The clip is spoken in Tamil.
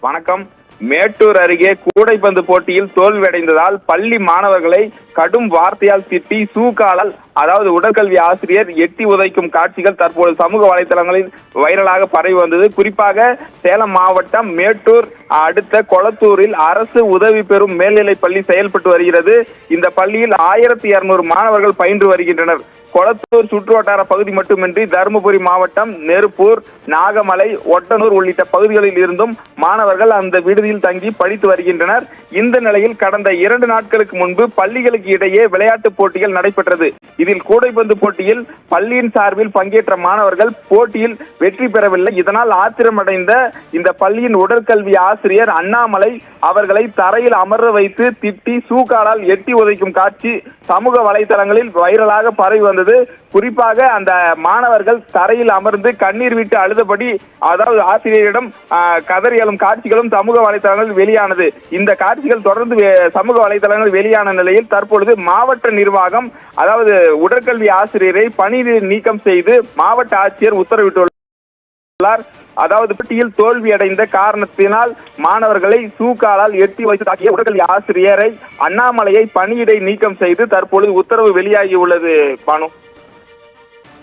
வணக்கம். மேட்டூர் அருகே கூடைப்பந்து போட்டியில் தோல்வியடைந்ததால் பள்ளி மாணவர்களை கடும் வார்த்தையால் திட்டி சூக்காலால் அதாவது உடற்கல்வி ஆசிரியர் எட்டி உதைக்கும் காட்சிகள் தற்போது சமூக வலைதளங்களில் வைரலாக பரவி வந்தது. குறிப்பாக சேலம் மாவட்டம் மேட்டூர் அடுத்த கொளத்தூரில் அரசு உதவி பெறும் மேல்நிலைப் பள்ளி செயல்பட்டு வருகிறது. இந்த பள்ளியில் 1200 மாணவர்கள் பயின்று வருகின்றனர். கொளத்தூர் சுற்றுவட்டார பகுதி மட்டுமின்றி தருமபுரி மாவட்டம் நெருப்பூர், நாகமலை, ஒட்டனூர் உள்ளிட்ட பகுதிகளில் இருந்தும் மாணவர்கள் அந்த விடுதியில் தங்கி படித்து வருகின்றனர். இந்த நிலையில் கடந்த 2 நாட்களுக்கு முன்பு பள்ளிகளுக்கு இடையே விளையாட்டுப் போட்டிகள் நடைபெற்றது. இதில் கூடைப்பந்து போட்டியில் பள்ளியின் சார்பில் பங்கேற்ற மாணவர்கள் போட்டியில் வெற்றி பெறவில்லை. இதனால் ஆத்திரமடைந்த இந்த பள்ளியின் உடற்கல்வி ஆசிரியர் அண்ணாமலை அவர்களை தரையில் அமர வைத்து திட்டி சூக்காலால் எட்டி உதைக்கும் காட்சி சமூக வலைதளங்களில் வைரலாக பரவி வந்தது. குறிப்பாக அந்த மாணவர்கள் தரையில் அமர்ந்து கண்ணீர் விட்டு அழுதபடி அதாவது ஆசிரியரிடம் கதறி அழும் காட்சிகளும் சமூக வலைதளங்களில் வெளியானது. இந்த காட்சிகள் தொடர்ந்து சமூக வலைதளங்கள் வெளியான நிலையில் தற்பொழுது மாவட்ட நிர்வாகம் அதாவது உடற்கல்வி ஆசிரியரை பணி நீக்கம் செய்து மாவட்ட ஆட்சியர் உத்தரவிட்டுள்ளார். அதாவது போட்டியில் தோல்வியடைந்த காரணத்தினால் மாணவர்களை சூக்காலால் எட்டி வைத்து தாக்கிய உடற்கல்வி ஆசிரியரை அண்ணாமலையை பணியிடை நீக்கம் செய்து தற்பொழுது உத்தரவு வெளியாகியுள்ளது. பானு.